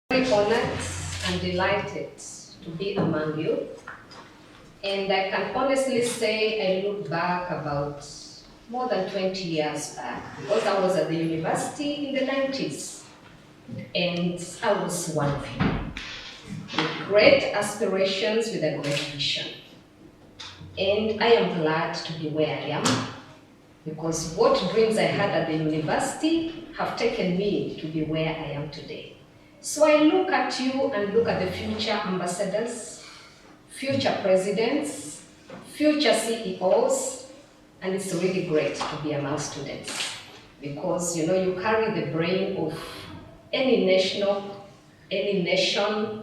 Very honored and delighted to be among you. And I can honestly say I look back about more than 20 years back because I was at the university in the 90s and I was one of you with great aspirations, with a great vision. And I am glad to be where I am because what dreams I had at the university have taken me to be where I am today. So I look at you and look at the future ambassadors, future presidents, future CEOs, and it's really great to be among students because you carry the brain of any nation,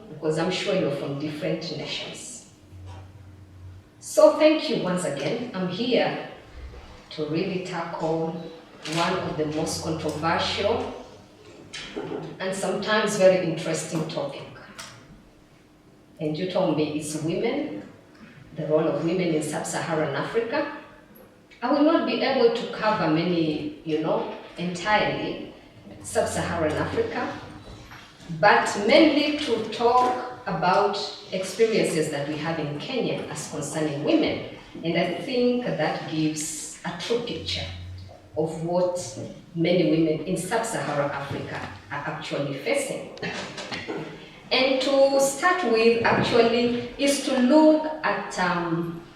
because I'm sure you're from different nations. So thank you once again. I'm here to really tackle one of the most controversial and sometimes very interesting topic. And you told me it's women, the role of women in sub-Saharan Africa. I will not be able to cover many, entirely sub-Saharan Africa, but mainly to talk about experiences that we have in Kenya as concerning women. And I think that gives a true picture of what many women in sub-Saharan Africa are actually facing. And to start with, actually, is to look at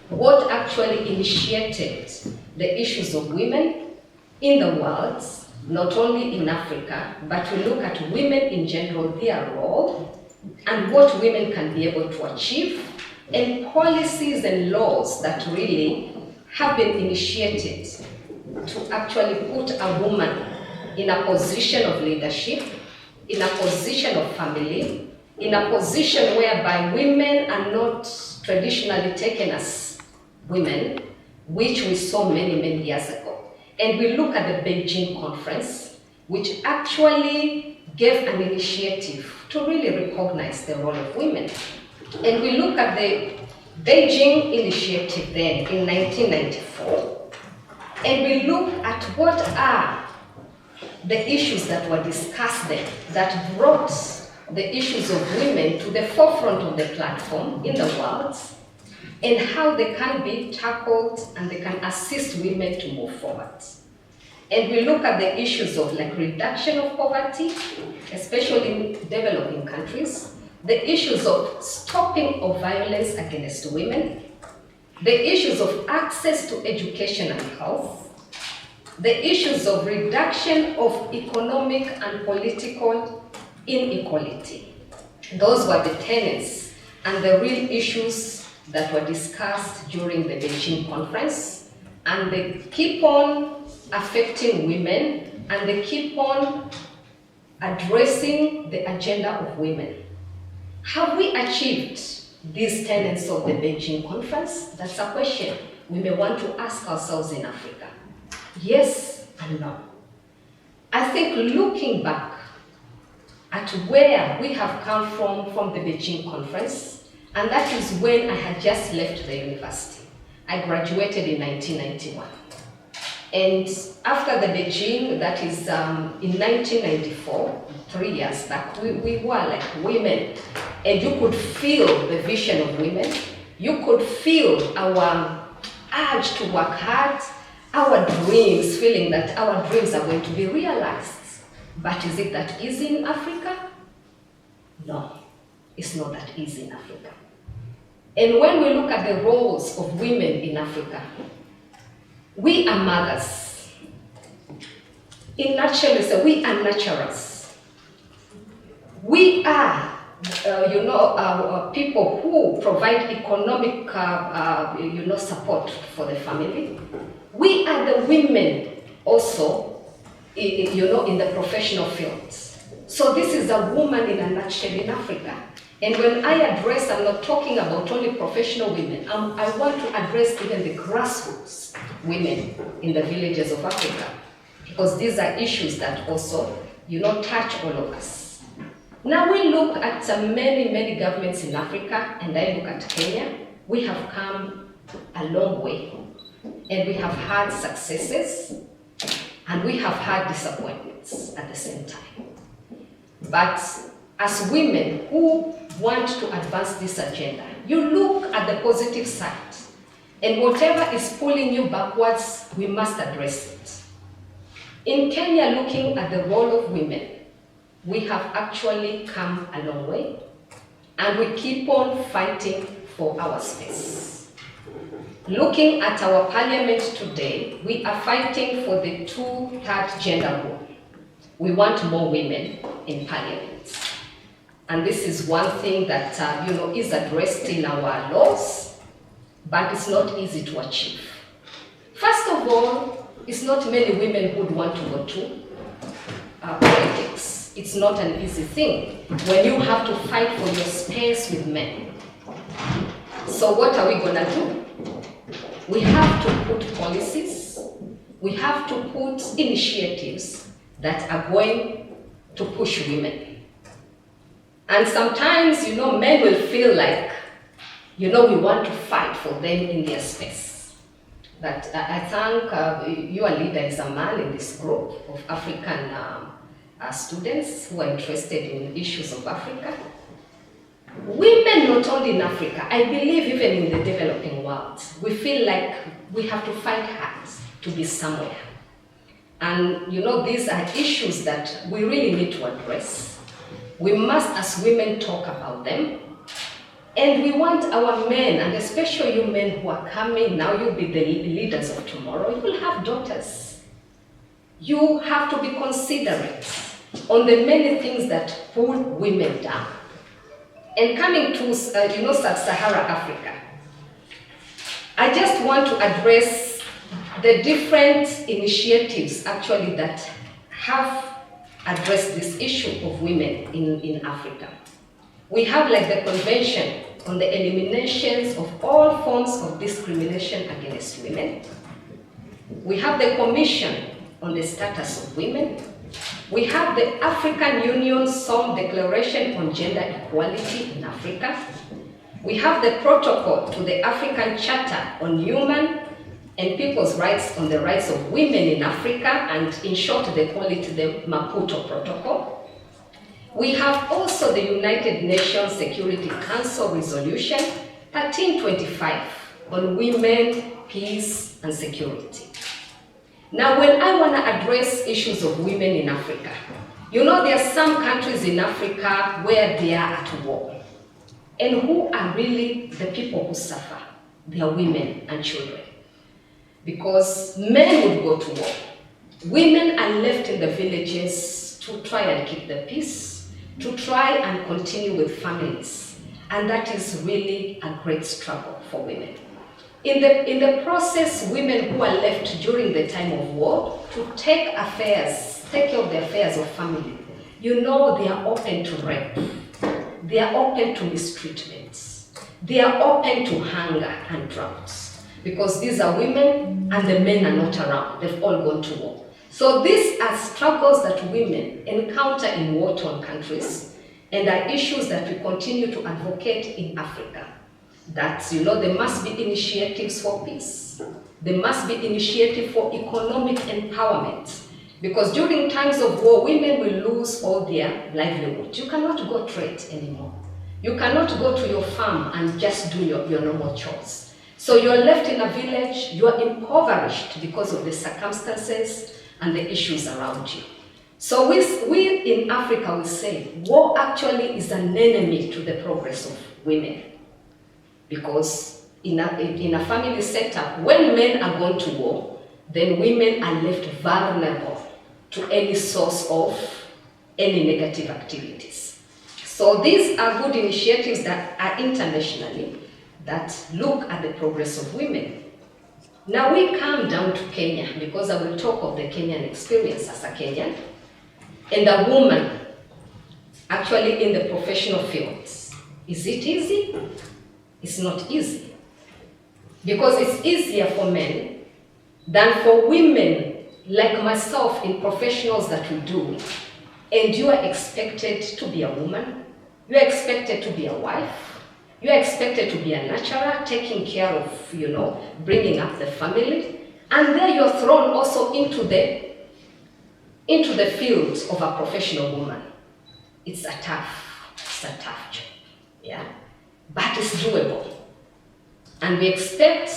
what actually initiated the issues of women in the world, not only in Africa, but to look at women in general, their role, and what women can be able to achieve, and policies and laws that really have been initiated to actually put a woman in a position of leadership, in a position of family, in a position whereby women are not traditionally taken as women, which we saw many, many years ago. And we look at the Beijing conference, which actually gave an initiative to really recognize the role of women. And we look at the Beijing initiative then in 1994, and we look at what are the issues that were discussed there that brought the issues of women to the forefront of the platform in the world, and how they can be tackled and they can assist women to move forward. And we look at the issues of reduction of poverty, especially in developing countries, the issues of stopping of violence against women, the issues of access to education and health, the issues of reduction of economic and political inequality. Those were the tenets and the real issues that were discussed during the Beijing conference, and they keep on affecting women, and they keep on addressing the agenda of women. Have we achieved these tenets of the Beijing conference? That's a question we may want to ask ourselves in Africa. Yes and no. I think looking back at where we have come from the Beijing conference, and that is when I had just left the university. I graduated in 1991. And after the Beijing, that is in 1994, 3 years back, we were like women. And you could feel the vision of women. You could feel our urge to work hard, our dreams, feeling that our dreams are going to be realized. But is it that easy in Africa? No, it's not that easy in Africa. And when we look at the roles of women in Africa, we are mothers. In nutshell, we are nurturers. We are, people who provide economic, support for the family. We are the women also, in the professional fields. So this is a woman in a nutshell in Africa. And when I address, I'm not talking about only professional women. I want to address even the grassroots women in the villages of Africa, because these are issues that also, touch all of us. Now we look at many, many governments in Africa, and I look at Kenya. We have come a long way, and we have had successes, and we have had disappointments at the same time. But as women who want to advance this agenda, you look at the positive side. And whatever is pulling you backwards, we must address it. In Kenya, looking at the role of women, we have actually come a long way, and we keep on fighting for our space. Looking at our parliament today, we are fighting for the 2/3 gender rule. We want more women in parliament. And this is one thing that is addressed in our laws, but it's not easy to achieve. First of all, it's not many women who would want to go to politics. It's not an easy thing when you have to fight for your space with men. So what are we gonna do? We have to put policies, we have to put initiatives that are going to push women. And sometimes, men will feel like, we want to fight for them in their space. But I thank your leader is a man in this group of African students who are interested in issues of Africa. Women, not only in Africa, I believe even in the developing world, we feel like we have to fight hard to be somewhere. And these are issues that we really need to address. We must, as women, talk about them. And we want our men, and especially you men who are coming, now you'll be the leaders of tomorrow, you will have daughters. You have to be considerate on the many things that pull women down. And coming to, sub-Sahara Africa, I just want to address the different initiatives actually that have addressed this issue of women in Africa. We have like the Convention on the Eliminations of All Forms of Discrimination Against Women. We have the Commission on the Status of Women. We have the African Union Solemn Declaration on Gender Equality in Africa. We have the Protocol to the African Charter on Human and People's Rights on the Rights of Women in Africa, and in short they call it the Maputo Protocol. We have also the United Nations Security Council Resolution 1325 on women, peace, and security. Now, when I want to address issues of women in Africa, there are some countries in Africa where they are at war. And who are really the people who suffer? They are women and children. Because men would go to war. Women are left in the villages to try and keep the peace, to try and continue with families. And that is really a great struggle for women. In the process, women who are left during the time of war to take care of the affairs of family, they are open to rape, they are open to mistreatments, they are open to hunger and droughts, because these are women and the men are not around, they've all gone to war. So these are struggles that women encounter in war-torn countries, and are issues that we continue to advocate in Africa. That, there must be initiatives for peace. There must be initiative for economic empowerment. Because during times of war, women will lose all their livelihood. You cannot go trade anymore. You cannot go to your farm and just do your normal chores. So you're left in a village, you're impoverished because of the circumstances and the issues around you. So we in Africa, we say, war actually is an enemy to the progress of women. Because in a family setup, when men are going to war, then women are left vulnerable to any source of any negative activities. So these are good initiatives that are internationally that look at the progress of women. Now we come down to Kenya, because I will talk of the Kenyan experience as a Kenyan, and a woman actually in the professional fields. Is it easy? It's not easy, because it's easier for men than for women like myself in professionals that we do. And you are expected to be a woman, you are expected to be a wife, you are expected to be a nurturer, taking care of, bringing up the family. And then you're thrown also into the field of a professional woman. It's a tough It's a tough job, yeah, but it's doable. And we expect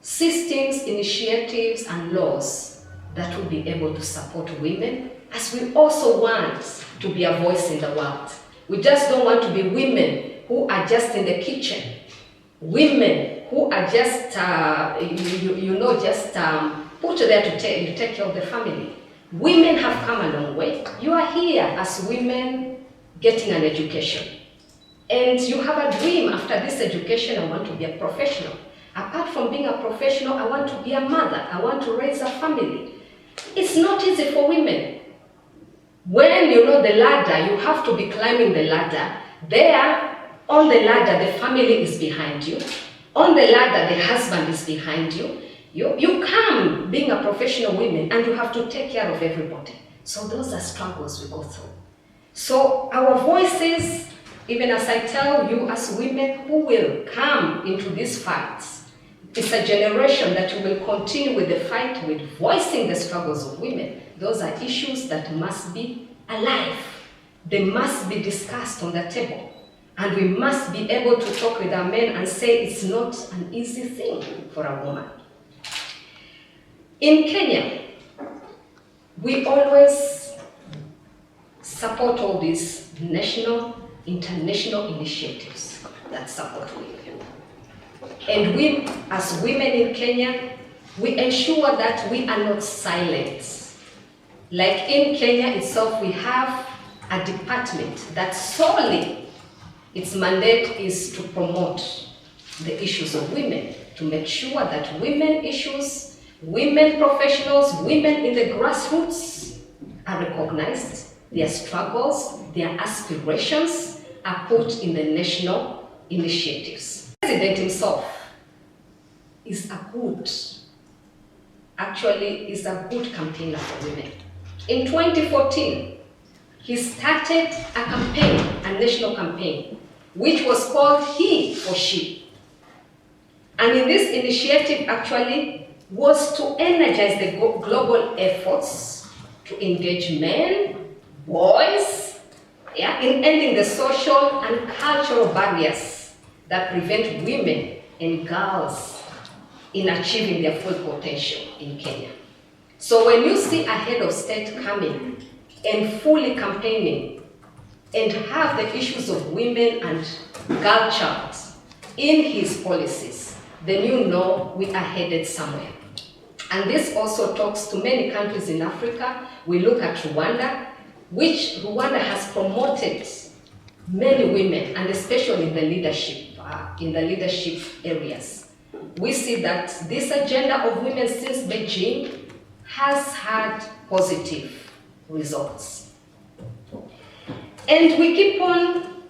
systems, initiatives, and laws that will be able to support women, as we also want to be a voice in the world. We just don't want to be women who are just in the kitchen, women who are just, put there to take care of the family. Women have come a long way. You are here as women getting an education. And you have a dream. After this education, I want to be a professional. Apart from being a professional, I want to be a mother. I want to raise a family. It's not easy for women. When you know the ladder, you have to be climbing the ladder. There, on the ladder, the family is behind you. On the ladder, the husband is behind you. You come being a professional woman and you have to take care of everybody. So those are struggles we go through. So our voices, even as I tell you as women who will come into these fights, it's a generation that will continue with the fight with voicing the struggles of women. Those are issues that must be alive. They must be discussed on the table. And we must be able to talk with our men and say it's not an easy thing for a woman. In Kenya, we always support all these national, international initiatives that support women. And we, as women in Kenya, we ensure that we are not silent. Like in Kenya itself, we have a department that solely its mandate is to promote the issues of women, to make sure that women issues, women professionals, women in the grassroots are recognized, their struggles, their aspirations are put in the national initiatives. The president himself is a good campaigner for women. In 2014, he started a campaign, a national campaign, which was called He for She. And in this initiative actually was to energize the global efforts to engage men, boys, in ending the social and cultural barriers that prevent women and girls in achieving their full potential in Kenya. So when you see a head of state coming and fully campaigning and have the issues of women and girl child in his policies, then you know we are headed somewhere. And this also talks to many countries in Africa. We look at Rwanda, which Rwanda has promoted many women, and especially in the leadership areas. We see that this agenda of women since Beijing has had positive results. And we keep on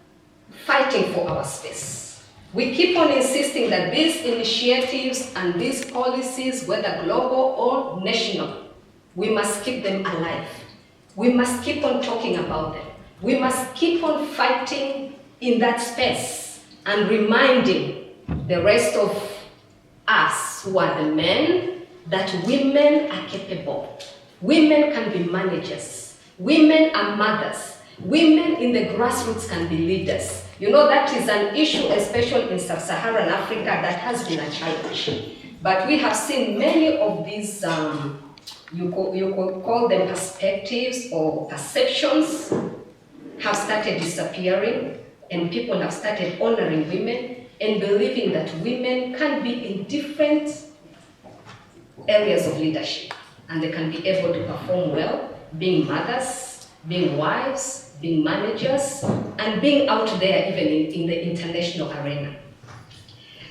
fighting for our space. We keep on insisting that these initiatives and these policies, whether global or national, we must keep them alive. We must keep on talking about them. We must keep on fighting in that space and reminding the rest of us who are the men that women are capable. Women can be managers. Women are mothers. Women in the grassroots can be leaders. You know, that is an issue, especially in sub-Saharan Africa, that has been a challenge. But we have seen many of these, you could call them perspectives or perceptions, have started disappearing, and people have started honoring women and believing that women can be in different areas of leadership, and they can be able to perform well, being mothers, being wives, being managers, and being out there even in the international arena.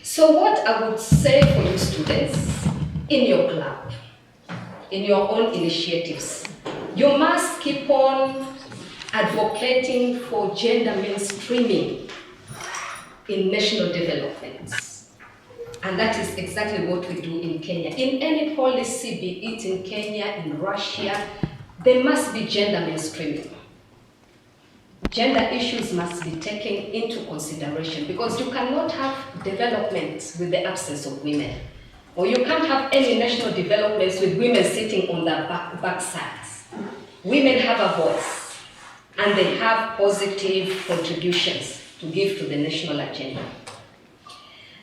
So what I would say for you students, in your club, in your own initiatives, you must keep on advocating for gender mainstreaming in national developments. And that is exactly what we do in Kenya. In any policy, be it in Kenya, in Russia, there must be gender mainstreaming. Gender issues must be taken into consideration because you cannot have development with the absence of women. Or you can't have any national developments with women sitting on their backsides. Women have a voice. and they have positive contributions to give to the national agenda.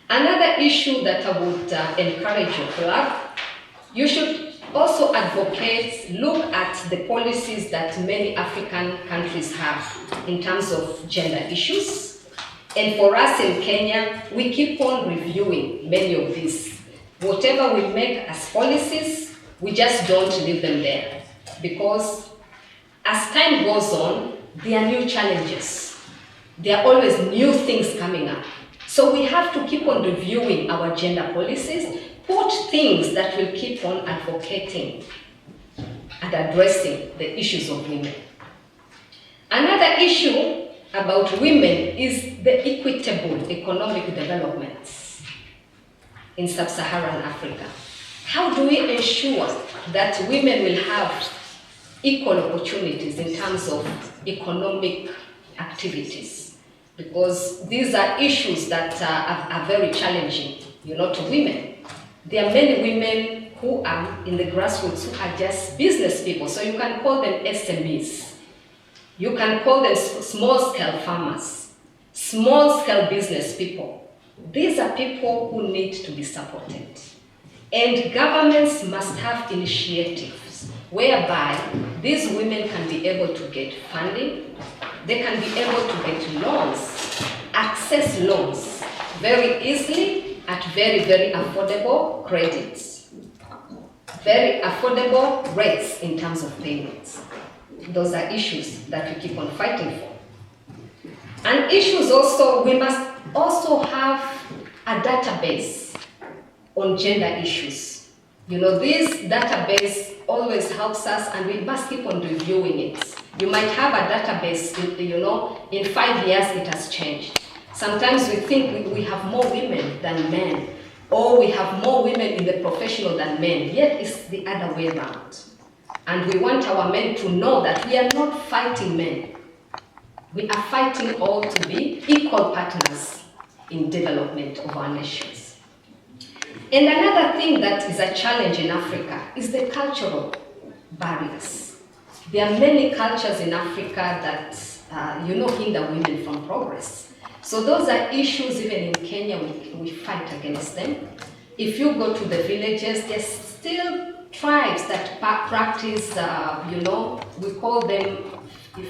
Another issue that I would encourage your club, you should also advocate, look at the policies that many African countries have in terms of gender issues. And for us in Kenya, we keep on reviewing many of these. Whatever we make as policies, we just don't leave them there. Because as time goes on, there are new challenges. There are always new things coming up. So we have to keep on reviewing our gender policies, put things that will keep on advocating and addressing the issues of women. Another issue about women is the equitable economic developments in sub-Saharan Africa. How do we ensure that women will have equal opportunities in terms of economic activities? Because these are issues that are very challenging, to women. There are many women who are in the grassroots who are just business people, so you can call them SMEs. You can call them small-scale farmers, small-scale business people. These are people who need to be supported. And governments must have initiatives whereby these women can be able to get funding, they can be able to get loans, access loans very easily at very, very affordable credits, very affordable rates in terms of payments. Those are issues that we keep on fighting for. And issues also, we must also have a database on gender issues. This database always helps us and we must keep on reviewing it. You might have a database, in 5 years it has changed. Sometimes we think we have more women than men, or we have more women in the professional than men, yet it's the other way around. And we want our men to know that we are not fighting men. We are fighting all to be equal partners in development of our nations. And another thing that is a challenge in Africa is the cultural barriers. There are many cultures in Africa that, hinder women from progress. So those are issues even in Kenya, we fight against them. If you go to the villages, there's still tribes that practice, we call them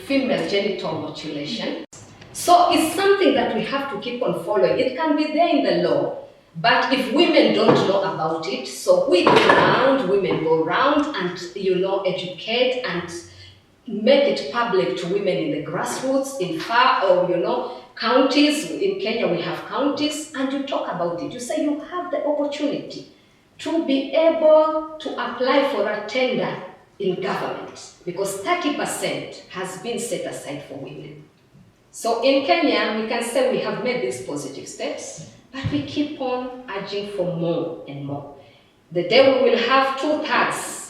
female genital mutilation. So it's something that we have to keep on following. It can be there in the law, but if women don't know about it, so women go around and, educate and make it public to women in the grassroots, in far or, counties. In Kenya, we have counties, and you talk about it. You say you have the opportunity to be able to apply for a tender in government because 30% has been set aside for women. So in Kenya, we can say we have made these positive steps, but we keep on urging for more and more. The day we will have 2/3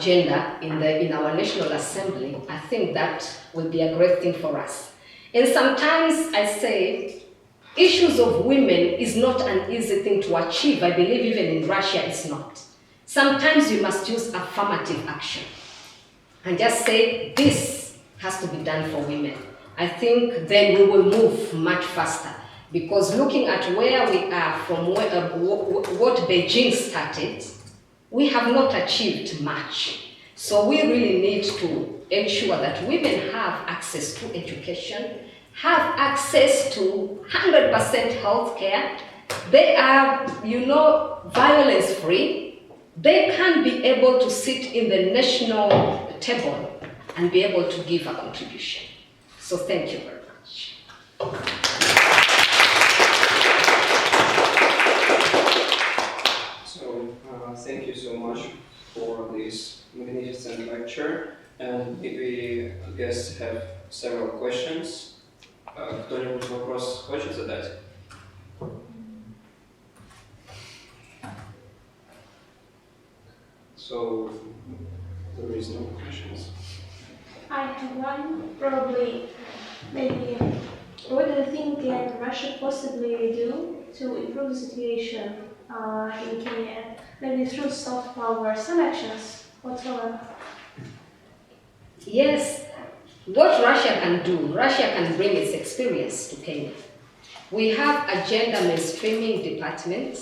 gender in our National Assembly, I think that will be a great thing for us. And sometimes I say, issues of women is not an easy thing to achieve. I believe even in Russia it's not. Sometimes you must use affirmative action and just say, this has to be done for women. I think then we will move much faster because looking at where we are from what Beijing started, we have not achieved much. So we really need to ensure that women have access to education, have access to 100% health care. They are, violence-free. They can be able to sit in the national table and be able to give a contribution. So thank you very much. So thank you so much for this magnificent lecture. And we, I guess, have several questions. Кто-нибудь вопрос хочет задать? So there is no questions. I have one, probably, maybe, what do you think Russia possibly do to improve the situation in Kenya? Maybe through soft power, some actions whatsoever. Yes, what Russia can do, Russia can bring its experience to Kenya. We have a gender mainstreaming department,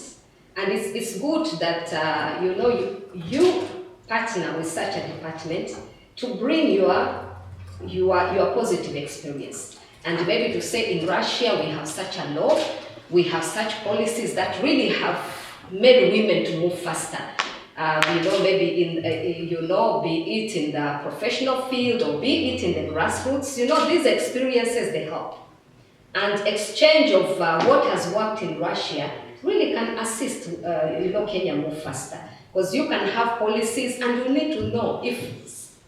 and it's good that you partner with such a department to bring your positive experience. And maybe to say in Russia we have such a law, we have such policies that really have made women to move faster. Maybe in, be it in the professional field or be it in the grassroots, these experiences, they help. And exchange of what has worked in Russia really can assist, Kenya move faster. Because you can have policies and you need to know if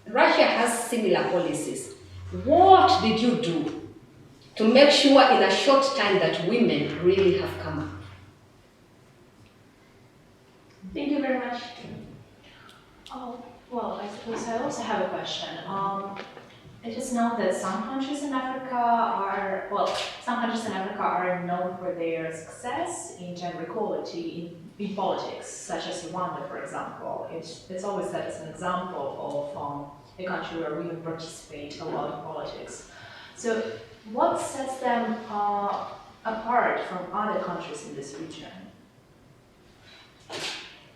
Russia has similar policies, what did you do to make sure in a short time that women really have come up? Thank you very much. Oh, well, I suppose I also have a question. It is known that some countries in Africa are known for their success in gender equality in politics, such as Rwanda, for example. It's always said as an example of a country where women participate a lot in politics. So, what sets them apart from other countries in this region?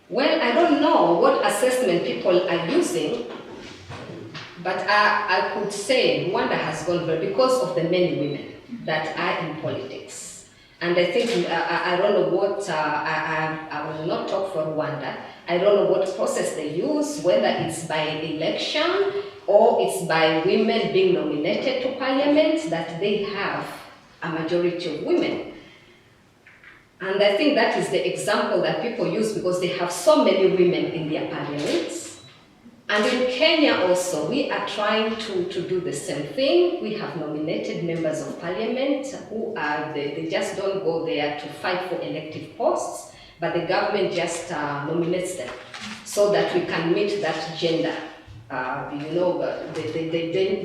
Well, I don't know what assessment people are using, but I could say Rwanda has gone very, because of the many women that are in politics. And I think, I don't know what, I will not talk for Rwanda. I don't know what process they use, whether it's by election or it's by women being nominated to parliament, that they have a majority of women. And I think that is the example that people use because they have so many women in their parliaments. And in Kenya also, we are trying to do the same thing. We have nominated members of parliament who are, they just don't go there to fight for elective posts, but the government just nominates them so that we can meet that gender,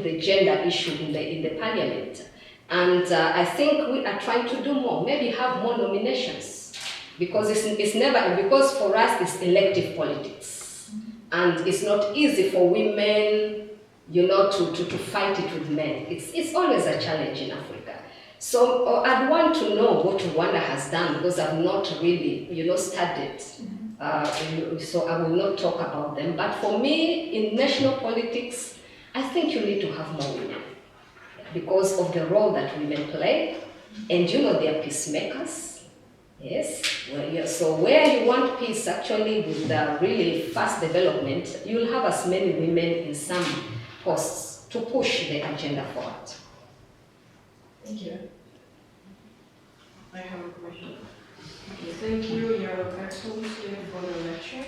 the gender issue in the parliament. And I think we are trying to do more, maybe have more nominations, because it's never, because for us it's elective politics. And it's not easy for women, to fight it with men. It's always a challenge in Africa. So I'd want to know what Rwanda has done, because I've not really, studied. So I will not talk about them. But for me, in national politics, I think you need to have more women, because of the role that women play, and they are peacemakers. Yes, so where you want peace, actually, with really fast development, you'll have as many women in some posts to push the agenda forward. Thank you. I have a question. Okay, thank you, Your Excellency, for the lecture.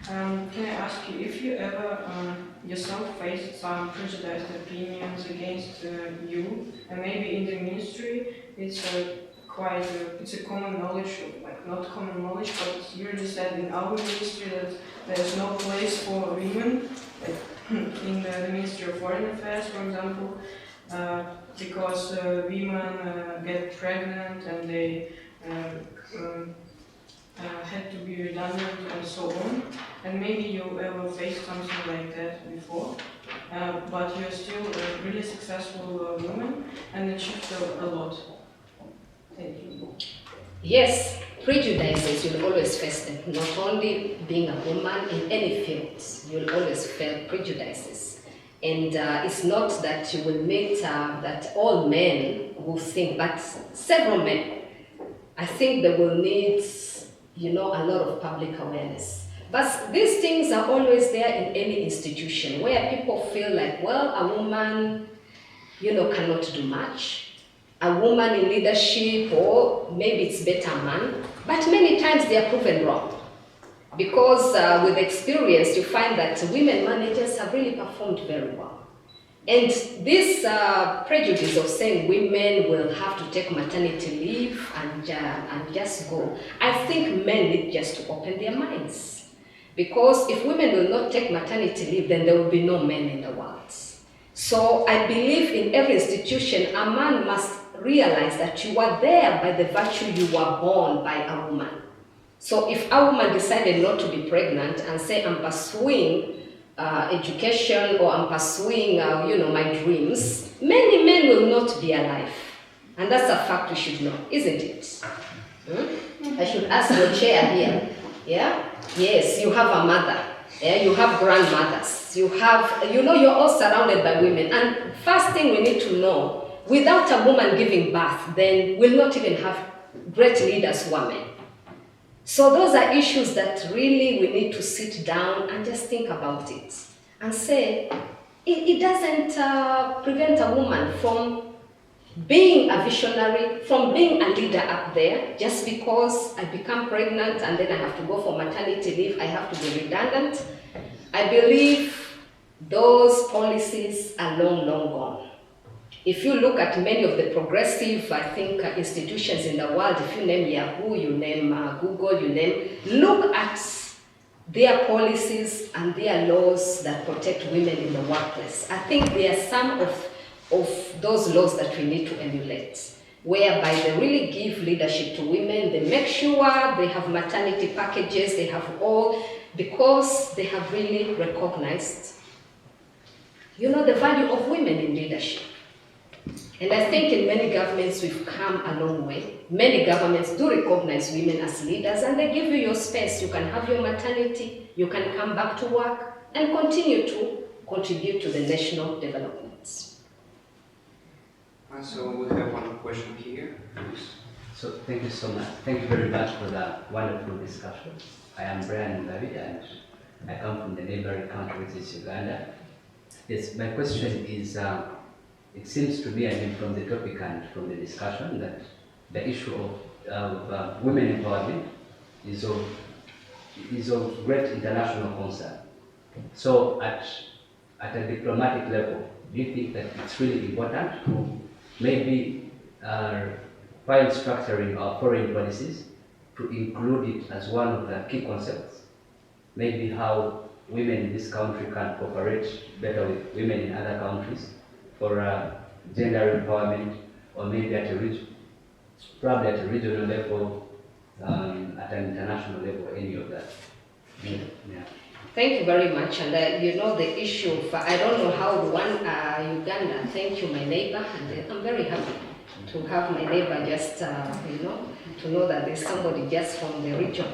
Can I ask you if you ever yourself faced some prejudiced opinions against you, and maybe in the ministry it's it's a common knowledge, like not common knowledge, but it's usually said in our ministry that there's no place for women, like in the Ministry of Foreign Affairs, for example, because women get pregnant and they had to be redundant and so on. And maybe you ever faced something like that before, but you're still a really successful woman and achieved a lot. Thank you. Yes, prejudices, you'll always face them. Not only being a woman, in any field, you'll always face prejudices. And it's not that you will meet that all men will think, but several men, I think they will need, a lot of public awareness. But these things are always there in any institution where people feel like, well, a woman, cannot do much. A woman in leadership, or maybe it's better a man. But many times they are proven wrong. Because with experience, you find that women managers have really performed very well. And this prejudice of saying women will have to take maternity leave and just go, I think men need just to open their minds. Because if women will not take maternity leave, then there will be no men in the world. So I believe in every institution, a man must realize that you are there by the virtue you were born by a woman. So if a woman decided not to be pregnant and say, I'm pursuing education or I'm pursuing, my dreams, many men will not be alive. And that's a fact we should know, isn't it? I should ask your chair here. Yeah? Yes, you have a mother. Yeah, you have grandmothers. You have, you're all surrounded by women. And first thing we need to know, without a woman giving birth, then we'll not even have great leaders who are men. So those are issues that really we need to sit down and just think about it. And say, it doesn't prevent a woman from being a visionary, from being a leader up there. Just because I become pregnant and then I have to go for maternity leave, I have to be redundant. I believe those policies are long, long gone. If you look at many of the progressive, I think, institutions in the world, if you name Yahoo, you name Google, you name, look at their policies and their laws that protect women in the workplace. I think there are some of those laws that we need to emulate, whereby they really give leadership to women, they make sure they have maternity packages, they have all, because they have really recognized, the value of women in leadership. And I think in many governments we've come a long way. Many governments do recognize women as leaders and they give you your space. You can have your maternity, you can come back to work and continue to contribute to the national developments. So we have one question here, please. So thank you so much. Thank you very much for that wonderful discussion. I am Brian David and I come from the neighboring country, which is Uganda. Yes, my question is, it seems to me, from the topic and from the discussion, that the issue of women empowerment is of great international concern. So at a diplomatic level, do you think that it's really important to maybe while structuring our foreign policies, to include it as one of the key concepts? Maybe how women in this country can cooperate better with women in other countries for gender empowerment, or maybe probably at a regional level, at an international level, any of that. Yeah. Thank you very much. And the issue of, I don't know how Uganda, thank you, my neighbor, and I'm very happy to have my neighbor just, to know that there's somebody just from the region.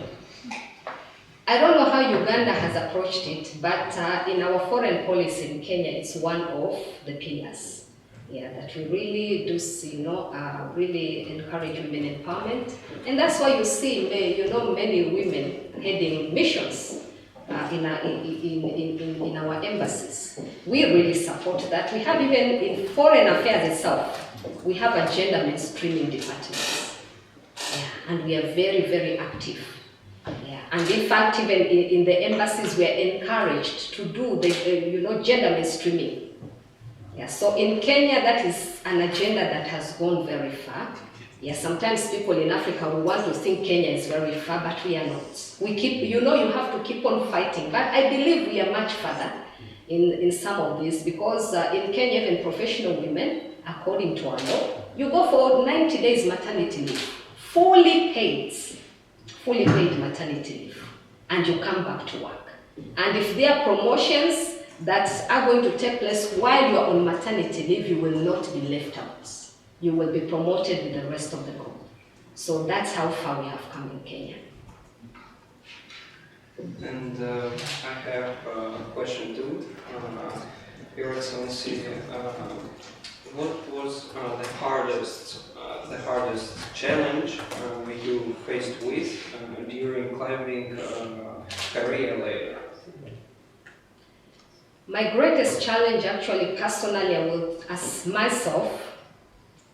I don't know how Uganda has approached it, but in our foreign policy in Kenya, it's one of the pillars. Yeah, that we really do see, really encourage women empowerment. And that's why you see, many women heading missions in our embassies. We really support that. We have even in foreign affairs itself, we have a gender mainstreaming department. Yeah, and we are very, very active. Yeah. And in fact, even in the embassies, we are encouraged to do the, gender mainstreaming. Yeah. So in Kenya, that is an agenda that has gone very far. Yeah, sometimes people in Africa will want to think Kenya is very far, but we are not. We keep, you have to keep on fighting. But I believe we are much further in some of this, because in Kenya, even professional women, according to our law, you go for 90 days maternity leave, fully paid maternity leave, and you come back to work. And if there are promotions that are going to take place while you are on maternity leave, you will not be left out. You will be promoted with the rest of the group. So that's how far we have come in Kenya. And I have a question too. Your Excellency, what was the hardest challenge you faced with during climbing career ladder? My greatest challenge, actually, personally, as myself,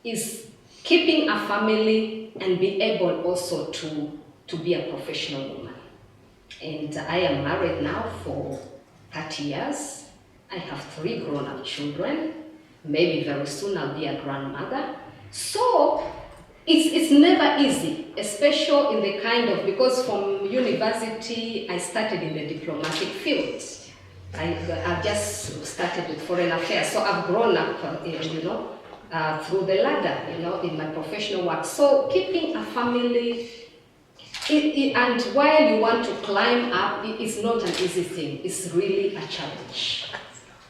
is keeping a family and be able also to be a professional woman. And I am married now for 30 years. I have 3 grown-up children. Maybe very soon I'll be a grandmother. So it's never easy, especially in the kind of, because from university I started in the diplomatic field. I've just started with foreign affairs, so I've grown up, through the ladder, in my professional work. So keeping a family And while you want to climb up, it's not an easy thing. It's really a challenge.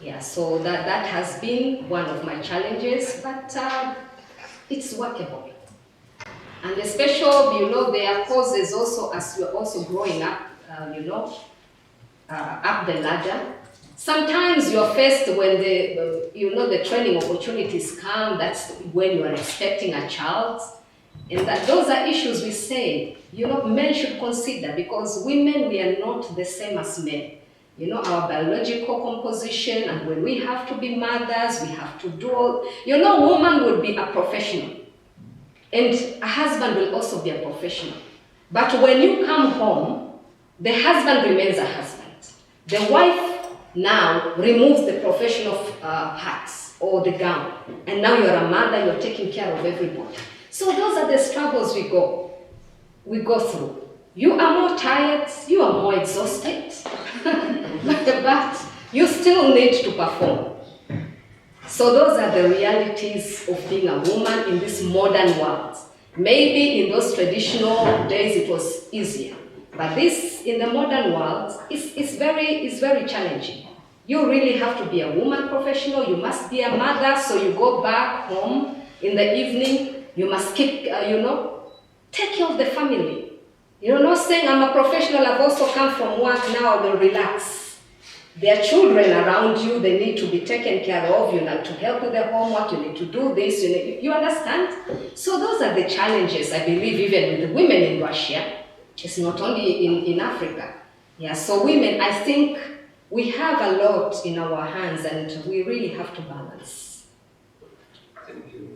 Yeah, so that has been one of my challenges, but it's workable. And especially, there are causes also as you're also growing up, up the ladder. Sometimes you're faced when the training opportunities come, that's when you are expecting a child. And those are issues we say, men should consider, because women, we are not the same as men. Our biological composition, and when we have to be mothers, we have to do all, woman would be a professional. And a husband will also be a professional. But when you come home, the husband remains a husband. The wife now removes the professional hats or the gown. And now you're a mother, you're taking care of everybody. So those are the struggles we go through. You are more tired, you are more exhausted, but you still need to perform. So those are the realities of being a woman in this modern world. Maybe in those traditional days it was easier, but this, in the modern world, is very challenging. You really have to be a woman professional, you must be a mother, so you go back home in the evening, you must keep, take care of the family. You're not saying, I'm a professional, I've also come from work, now I will relax. There are children around you, they need to be taken care of, you need to help with the homework, you need to do this, you understand? So those are the challenges, I believe, even with the women in Russia. It's not only in Africa. Yeah, so women, I think we have a lot in our hands and we really have to balance. Thank you.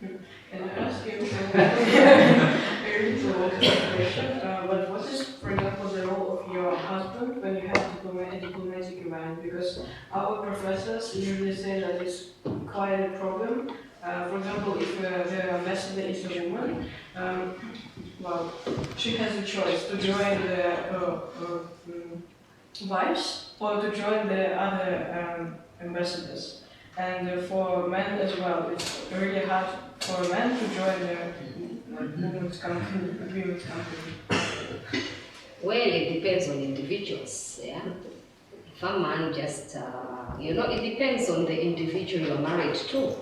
Can I ask you a little question? But what is, for example, the role of your husband when you have a diplomatic event? Because our professors usually say that it's quite a problem. For example, if the ambassador is a woman, well, she has a choice to join the wives or to join the other ambassadors. And for men as well, it's really hard for a man to join the women's company, women's company. Well, it depends on individuals, yeah. If a man just, it depends on the individual you're married to.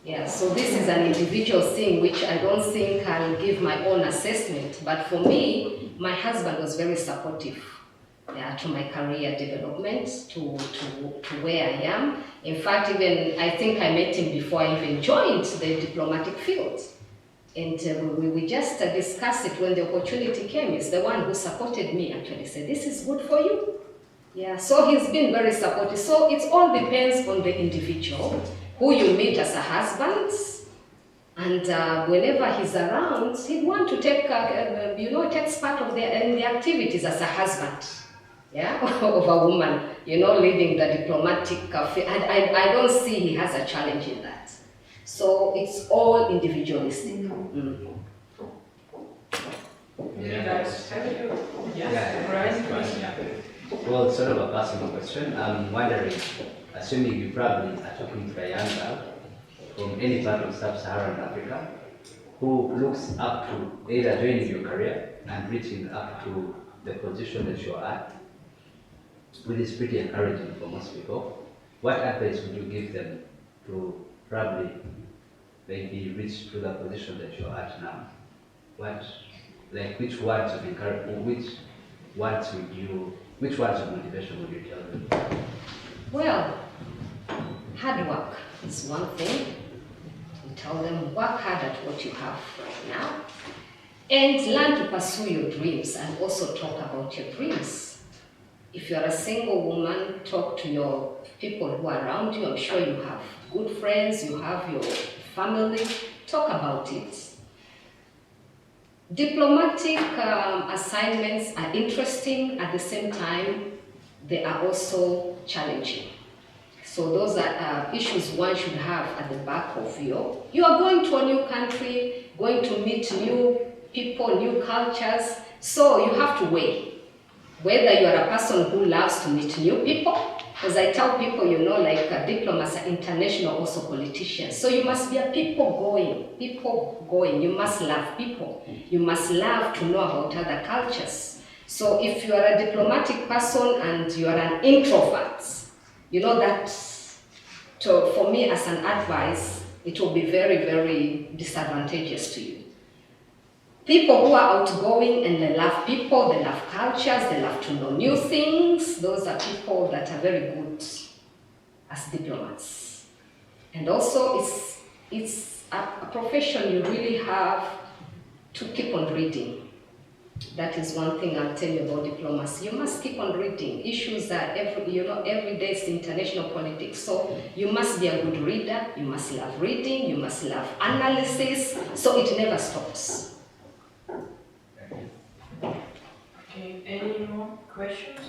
Yeah, so this is an individual thing which I don't think I'll give my own assessment. But for me, my husband was very supportive to my career development, to where I am. In fact, even I think I met him before I even joined the diplomatic field. And we just discussed it when the opportunity came. He's the one who supported me, actually said, this is good for you. Yeah, so he's been very supportive. So it all depends on the individual, who you meet as a husband, and whenever he's around, he'd want to take, takes part of the activities as a husband, yeah, of a woman, leading the diplomatic field. I don't see he has a challenge in that. So it's all individualistic. Mm. Yeah, guys, have you? Yeah. Right? Well, sort of a personal question. I'm wondering, assuming you probably are talking to a young girl from any part of sub-Saharan Africa who looks up to either joining your career and reaching up to the position that you're at, which is pretty encouraging for most people. What advice would you give them to probably maybe reach to the position that you're at now? Which words of encouragement, which words of motivation would you tell them? Well, hard work is one thing. You tell them, work hard at what you have right now, and learn to pursue your dreams and also talk about your dreams. If you're a single woman, talk to your people who are around you. I'm sure you have good friends, you have your family. Talk about it. Diplomatic assignments are interesting. At the same time, they are also challenging. So those are issues one should have at the back of you. You are going to a new country, going to meet new people, new cultures, so you have to weigh. whether you are a person who loves to meet new people, because I tell people, diplomats are international, also politicians. So you must be a people going. You must love people. You must love to know about other cultures. So if you are a diplomatic person and you are an introvert, that, for me as an advice, it will be very, very disadvantageous to you. People who are outgoing and they love people, they love cultures, they love to know new things, those are people that are very good as diplomats. And also it's a profession you really have to keep on reading. That is one thing I'll tell you about diplomacy. You must keep on reading. Issues are every day is international politics. So you must be a good reader, you must love reading, you must love analysis, so it never stops. Okay, any more questions?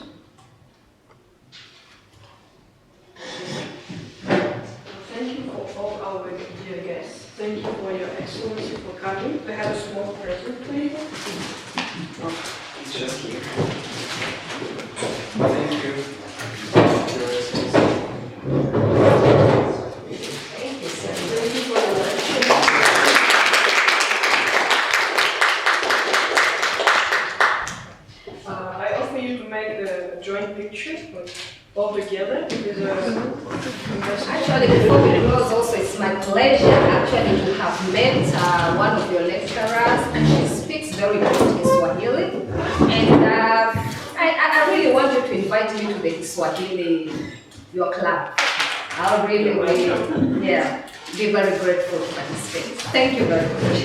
Thank you for all our dear guests. Thank you for your excellency for coming. We have a small present for you. It's just here. Thank you. Your Excellency. Thank you, sir. Thank you for your lecture. I offer you to make a joint picture all together with Actually, before we close, also it's my pleasure actually to have met one of your lecturers, and she speaks very good Swahili. And I really want you to invite me to the Swahili, your club. I'll really, be very grateful to participate. Thank you very much.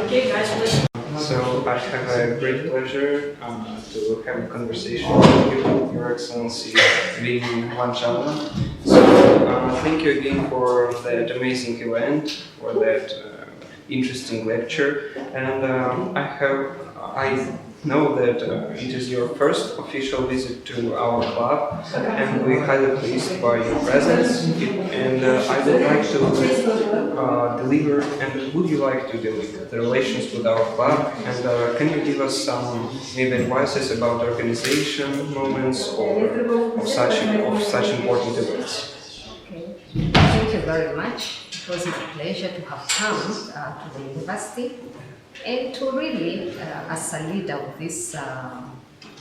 Okay, guys, let's. So I have a great pleasure to have a conversation with you, Your Excellency, being Van Chala. So thank you again for that amazing event, for that interesting lecture, and I know that it is your first official visit to our club, and we're highly pleased by your presence. And I would like to deliver, and would you like to deliver the relations with our club? And can you give us some maybe advices about organization moments or of such important events? Okay. Thank you very much. It was my pleasure to have come to the university and to really, as a leader of this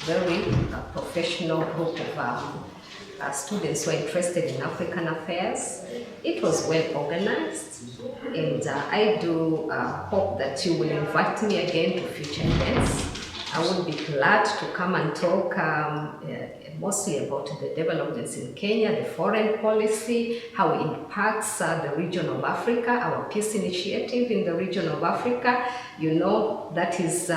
very professional group of students who are interested in African affairs. It was well organized, and I do hope that you will invite me again to future events. I would be glad to come and talk mostly about the developments in Kenya, the foreign policy, how it impacts the region of Africa, our peace initiative in the region of Africa. That is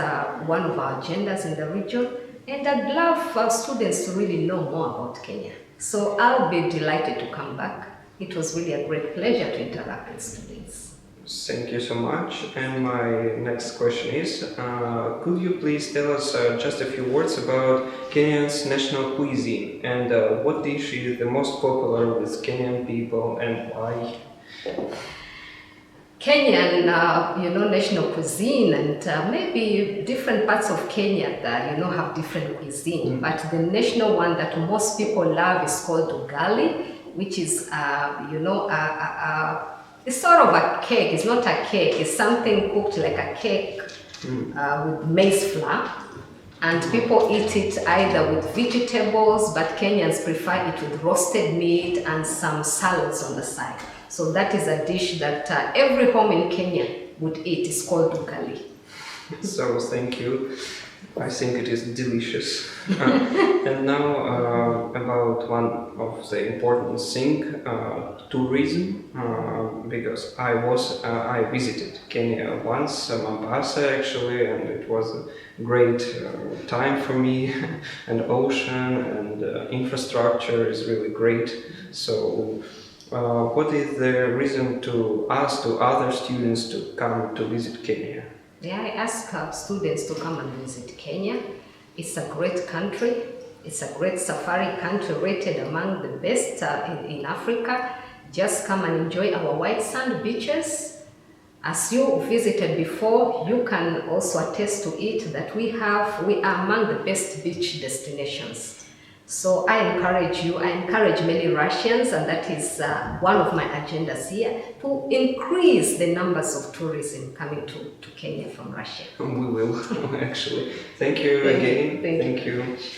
one of our agendas in the region. And I'd love for students to really know more about Kenya. So I'll be delighted to come back. It was really a great pleasure to interact with students. Thank you so much. And my next question is, could you please tell us just a few words about Kenya's national cuisine and what dish is the most popular with Kenyan people and why? Kenyan, national cuisine, and maybe different parts of Kenya that, have different cuisine. But the national one that most people love is called ugali, which is, it's sort of a cake. It's not a cake. It's something cooked like a cake with maize flour. And people eat it either with vegetables, but Kenyans prefer it with roasted meat and some salads on the side. So that is a dish that every home in Kenya would eat. It's called ugali. So thank you. I think it is delicious. And now about one of the important things, tourism, because I visited Kenya once, Mombasa actually, and it was a great time for me, and ocean and infrastructure is really great. So what is the reason to ask to other students to come to visit Kenya? Yeah, I ask students to come and visit Kenya. It's a great country. It's a great safari country, rated among the best in Africa. Just come and enjoy our white sand beaches. As you visited before, you can also attest to it that we are among the best beach destinations. So I encourage many Russians, and that is one of my agendas here, to increase the numbers of tourism coming to Kenya from Russia. We will, actually. Thank you again. Thank you. Thank you.